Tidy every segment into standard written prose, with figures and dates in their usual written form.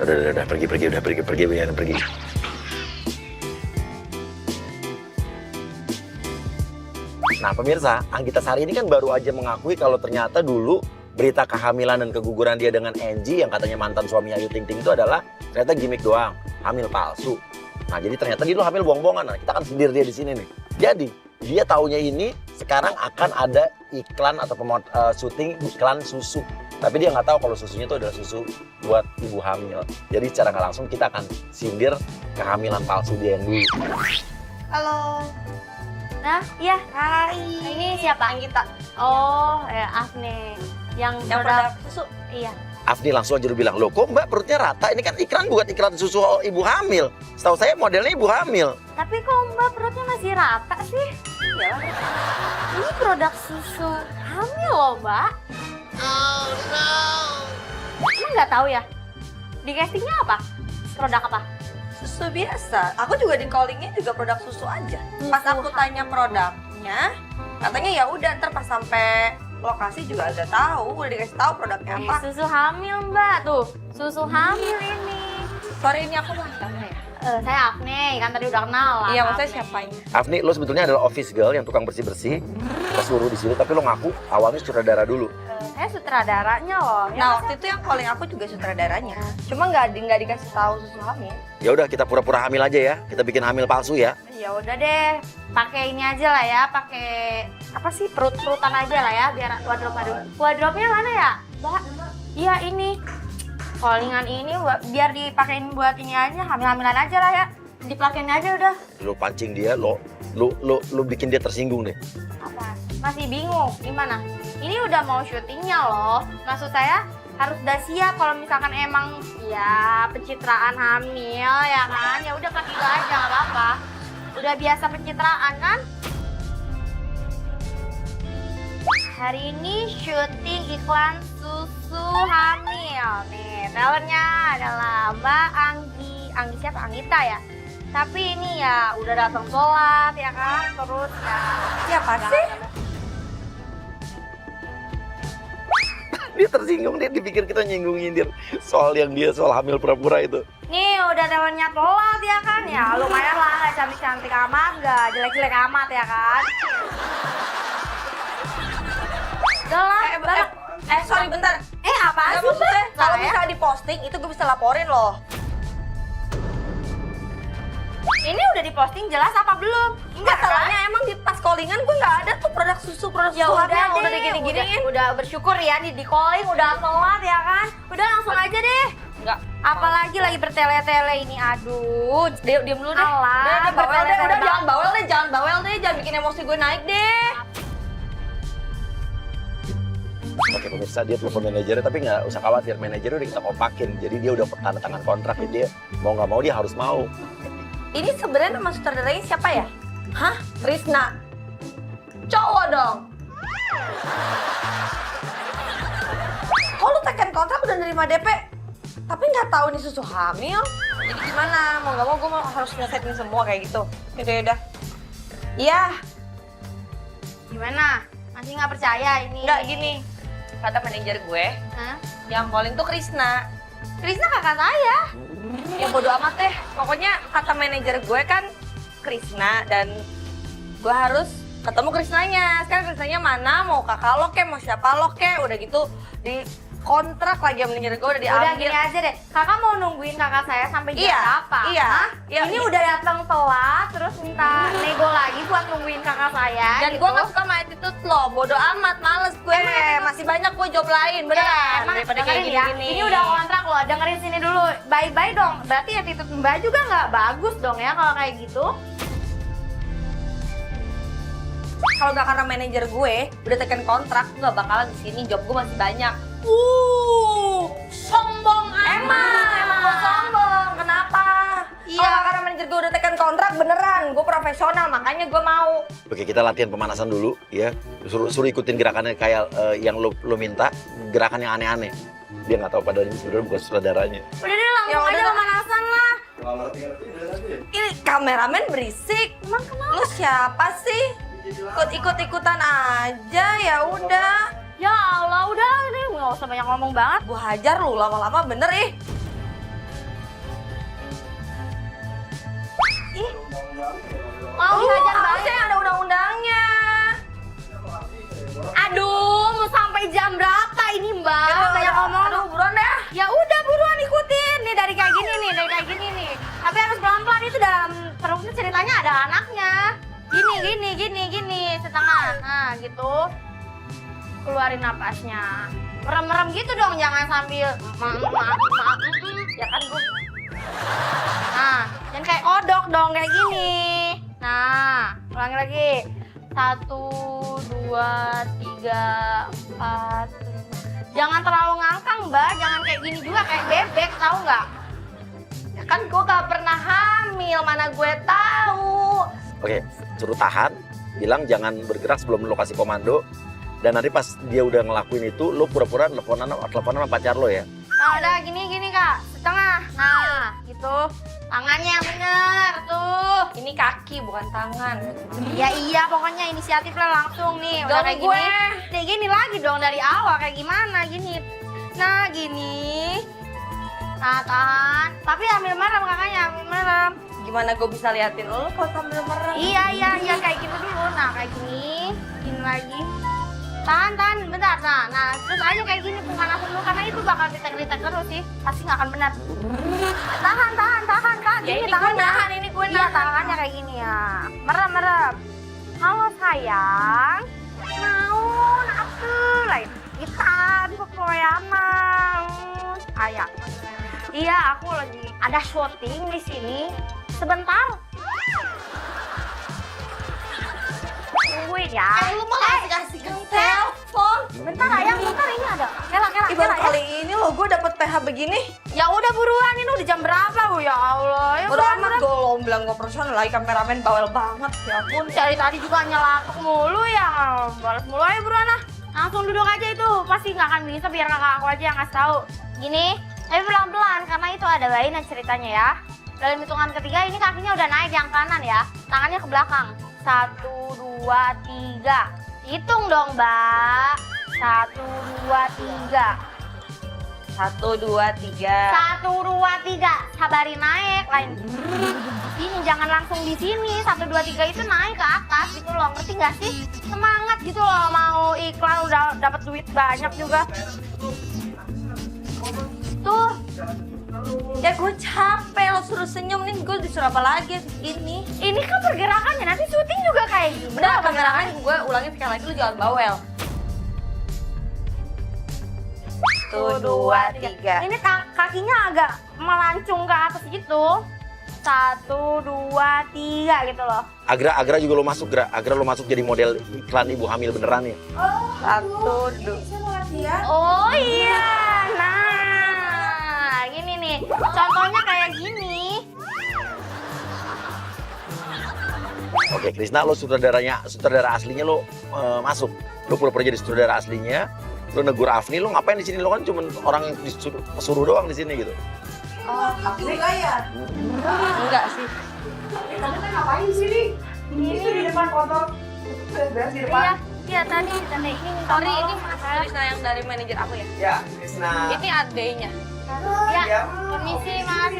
Udah, pergi, biarin pergi. Nah pemirsa, Anggita Sari ini kan baru aja mengakui kalau ternyata dulu berita kehamilan dan keguguran dia dengan Angie yang katanya mantan suami Ayu Ting Ting itu adalah ternyata gimmick doang, hamil palsu. Nah jadi ternyata dia tuh hamil bohong-bohongan. Nah, kita akan sindir dia di sini nih. Jadi dia taunya ini sekarang akan ada iklan atau syuting iklan susu. Tapi dia nggak tahu kalau susunya itu adalah susu buat ibu hamil. Jadi secara nggak langsung kita akan sindir kehamilan palsu dia yang dulu. Halo. Nah, iya. Hai. Ini siapa? Anggita. Oh, ya Afne. Yang produk susu. Iya. Afni langsung aja udah bilang, loh kok mbak perutnya rata? Ini kan iklan bukan iklan susu ibu hamil. Setahu saya modelnya ibu hamil. Tapi kok Mbak perutnya masih rata sih? Ya. Ini produk susu hamil loh, Mbak. Oh no. Emang nggak tahu ya? Di castingnya apa? Produk apa? Susu biasa. Aku juga di callingnya juga produk susu aja. Pas aku tanya produknya, katanya ya udah ntar pas sampai lokasi juga udah tahu, udah dikasih tahu produknya apa. Susu hamil, Mbak. Tuh, susu hamil ini. Sore ini aku mana ya? Saya Afne, kan tadi udah kenal lah. Iya, maksudnya siapanya? Afni, lo sebetulnya adalah office girl yang tukang bersih-bersih. Kita suruh di sini, tapi lo ngaku awalnya sutradara dulu. Saya sutradaranya loh. Nah, waktu itu yang calling aku juga sutradaranya. Cuma nggak dikasih tahu susu hamil. Ya udah kita pura-pura hamil aja ya. Kita bikin hamil palsu ya. Ya udah deh, pakai ini aja lah ya, pakai apa sih perut-perutan aja lah ya, biar wardrobe-nya mana ya, Mbak? Iya ini, callingan ini biar dipakein buat ini aja, hamil-hamilan aja lah ya, dipakein aja udah. Lo pancing dia, lo bikin dia tersinggung deh. Apa? Masih bingung, gimana? Ini udah mau syutingnya loh, maksud saya harus udah siap kalau misalkan emang ya pencitraan hamil ya kan, ya udah pakai itu aja nggak apa-apa. Udah biasa pencitraan kan? Hari ini syuting iklan susu hamil. Nih, talentnya adalah Mbak Anggi siapa? Anggita ya? Tapi ini ya udah datang sholat ya kan? Terus ya... Siapa sih? Dia tersinggung, dia dipikir kita nyinggungin dia soal hamil pura-pura itu. Nih udah talentnya telat ya kan? Ya lumayan lah, gak cantik-cantik amat, gak jelek-jelek amat ya kan? Udah lah, Sorry bentar. Apaan sih? Maksudnya kalau Saya? misalnya diposting itu gue bisa laporin loh. Ini udah diposting jelas apa belum? Enggak, salahnya emang di pas callingan gue nggak ada tuh produk susu Ya udah hamil, deh, udah digini-giniin. udah bersyukur ya di calling udah telat ya kan? Udah langsung aja deh. Enggak. Apalagi lagi bertele-tele ini, aduh. Diam dulu deh. Alah, Udah bawel deh, udah jangan banget. bawel deh, jangan bikin emosi gue naik deh. Oke pemirsa, dia telepon manajernya, tapi nggak usah khawatir, manajernya udah kita kompakin. Jadi dia udah tanda tangan kontrak, ya dia mau nggak mau dia harus mau. Ini sebenarnya nama sutradaranya siapa ya? Hah? Risna. Cowok dong. Kok lu tekan kontrak udah nerima DP? Tapi nggak tahu nih susu hamil. Jadi gimana? Mau nggak mau gue harus nyelesain semua kayak gitu. Yaudah. Iya. Gimana? Masih nggak percaya ini? Nggak gini. Kata manajer gue, Hah? yang calling tuh Krisna. Krisna kakak saya. Ya bodo amat deh. Pokoknya kata manajer gue kan Krisna dan gue harus ketemu Krisnanya. Sekarang Krisnanya mana? Mau kakak lo kek, mau siapa lo kek? Udah gitu di kontrak lagi sama manajer gue udah diambil. Udah gini aja deh, kakak mau nungguin kakak saya sampai jam Iya, berapa? iya. Hah? Iya, Ini iya. udah datang telat, terus minta nego lagi buat nungguin kakak saya. Dan gitu. gue gak suka sama attitude lo, bodo amat, males gue. Masih banyak gue job lain, beneran. Emang Daripada kayak dengerin ya, gini-gini. ini udah kontrak loh, dengerin sini dulu. Bye-bye dong, berarti attitude Mbak juga nggak bagus dong ya kalau kayak gitu. Kalau gak karena manajer gue udah tekan kontrak, gue gak bakalan di sini. Job gue masih banyak. Sombong Emang gue sombong. Kenapa? Iya. Kalau gak karena manajer gue udah tekan kontrak, beneran. Gue profesional, makanya gue mau. Oke, kita latihan pemanasan dulu ya. Suruh ikutin gerakannya kayak yang lo minta, gerakan yang aneh-aneh. Dia nggak tahu padahal ini sebenarnya bukan sutradaranya. Udah deh langsung Ya aja udah. pemanasan lah. Ini kameramen berisik. Emang kenapa? Lu siapa sih? Ikut-ikutan aja, ya udah. Ya Allah, udah ini nggak usah banyak ngomong banget. Gue hajar lu lama-lama bener ih. Mau dihajar Harusnya balik. yang ada undang-undangnya. Aduh, mau sampai jam berapa ini Mbak? Banyak ngomong. Aduh, buruan deh. Ya udah buruan ikutin. Nih dari kayak gini nih, dari kayak gini nih. Tapi harus pelan-pelan, itu dalam perutnya ceritanya ada anaknya. Gini, setengah. Nah, gitu. Keluarin napasnya. Merem-merem gitu dong, jangan sambil ya kan gue. Nah, jangan kayak kodok dong, kayak gini. Nah, ulangi lagi. 1, 2, 3, 4, 5. Jangan terlalu ngangkang, Mbak. Jangan kayak gini juga, kayak bebek, tahu nggak? Ya kan gue gak pernah hamil, mana gue tahu. Oke, suruh tahan, bilang jangan bergerak sebelum lo kasih komando. Dan nanti pas dia udah ngelakuin itu, lo pura-pura teleponan sama pacar lo ya. Nah, udah gini Kak, setengah. Nah, gitu. Tangannya yang bener tuh. Ini kaki bukan tangan. Iya, pokoknya inisiatif lah langsung nih. Udah Gak kayak gue. gini. Kayak gini lagi dong dari awal, kayak gimana gini. Nah, gini. Nah, tahan. Tapi ambil merem kakaknya, ambil merem. Gimana gue bisa liatin lo kalau sambil merem? Iya, kayak gitu dulu. Nah, kayak gini. Gini lagi. Tahan, bentar. Nah, terus aja kayak gini pemanasan dulu karena itu bakal ditek-ditek terus sih. Pasti nggak akan benar. Tahan, Kak. Ya, Gini ini gue tangannya. nahan, ini gue Iya, nahan. tangannya kayak gini ya. Merem. Halo sayang. Naon atuh lain kita di Pepoyana. Sayang. Iya, aku lagi ada syuting di sini. Sebentar. Tungguin ya. Lu malah kasih telepon. Bentar ayang, bentar ini ada. Kela. Baru kali ini lo gue dapet PH begini. Ya udah buruan, ini udah jam berapa Bu? Ya Allah. Ya Bodo buruan, amat gue lo bilang gue profesional lagi, kameramen bawel banget. Ya ampun. Dari tadi juga nyelatuk mulu ya. Balas mulu aja buruan lah. Langsung duduk aja itu. Pasti nggak akan bisa, biar kakak aku aja yang ngasih tahu. Gini, tapi pelan-pelan karena itu ada bayi dan ceritanya ya. Dalam hitungan ketiga ini kakinya udah naik yang kanan ya. Tangannya ke belakang. 1, 2, 3. Hitung dong, Mbak. 1, 2, 3. 1, 2, 3. 1, 2, 3. Sabarin naik. Lain ini jangan langsung di sini. 1, 2, 3 itu naik ke atas gitu loh. Ngerti nggak sih? Semangat gitu loh, mau iklan udah dapat duit banyak juga. Tuh. Ya gue capek lo suruh senyum nih, gue disuruh apa lagi ini. Ini kan pergerakannya, nanti syuting juga kayak gini. Udah kameramen gue ulangin sekali lagi, lu jangan bawel. 1, 2, 3. Ini kakinya agak melancung ke atas gitu. 1, 2, 3 gitu loh. Agra juga lo masuk, Agra lo masuk jadi model iklan ibu hamil beneran ya. 1, 2. Oh iya, nah gini nih, contohnya kayak gini. Oke, Krisna, lo sutradara aslinya lo masuk. Lo pura-pura jadi sutradara aslinya. Lo negur Afni, lo ngapain di sini? Lo kan cuma orang yang disuruh doang di sini gitu. Oh, enggak ya? Enggak sih. Kamu kan ngapain di sini? Itu di depan kantor. Beres di depan. Iya tadi ini. Sorry, ini Krisna yang dari manajer aku ya? Ya, Krisna. Ini adenya. Ya, permisi mas.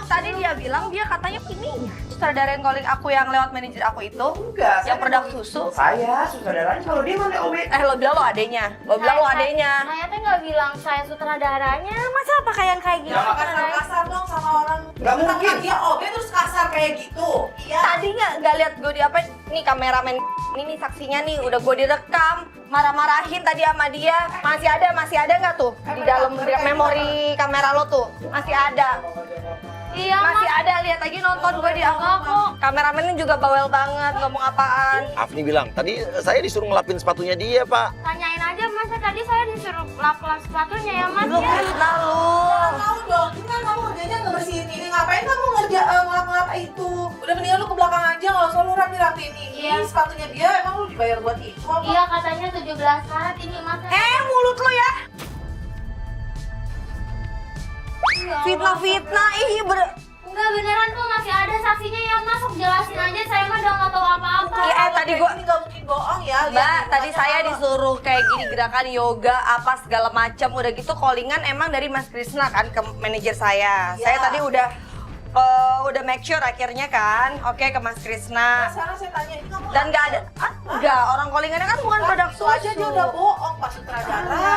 Tadi dia bilang dia katanya ini sutradara yang calling aku yang lewat manajer aku itu. Enggak. Yang produk susu. Saya sutradaranya, kalau dia mana OB? Lo bilang lo adenya. Lo bilang lo adenya. Saya tuh nggak bilang saya sutradaranya. Masa pakaian kayak gini? Jangan kasar dong sama orang. Gak mungkin. Dia OB terus kasar kayak gitu. Iya. Tadi nggak lihat gue di apa? Nih kameramen ini nih saksinya nih udah gue direkam marah-marahin tadi sama dia. Masih ada nggak tuh di dalam memori kamera lo tuh masih ada. Iya Masih mas. ada, lihat lagi nonton gue di aku. Kameramennya juga bawel banget, ngomong apaan. Afni bilang, tadi saya disuruh ngelapin sepatunya dia, Pak. Tanyain aja mas, tadi saya disuruh lap-lap sepatunya ya mas. Lu Krisna lu. Tahu dong, ini kan kamu kerjanya ngebersihin ini. Ngapain kamu ngelap-ngelap itu? Udah mendingan lu ke belakang aja, nggak usah lu rapi-rapiin ini. Iya. Sepatunya dia, emang lu dibayar buat itu apa? Iya katanya 17 karat ini mas. Mulut lu ya. Ya Allah. Fitnah, Enggak beneran tuh masih ada saksinya ya Mas, sok jelasin aja, saya mah udah nggak tahu apa-apa. Iya, tadi gua ini nggak mungkin bohong ya. Mbak, Lihat, tadi lihat, saya apa. disuruh kayak gini gerakan yoga apa segala macam, udah gitu callingan emang dari Mas Krisna kan ke manajer saya. Iya. Saya tadi udah make sure akhirnya kan, oke ke Mas Krisna. Sekarang saya tanya, ini kamu Dan nggak ada, enggak, orang callingannya kan bukan produk itu aja dia susu. udah bohong Pak Sutradara.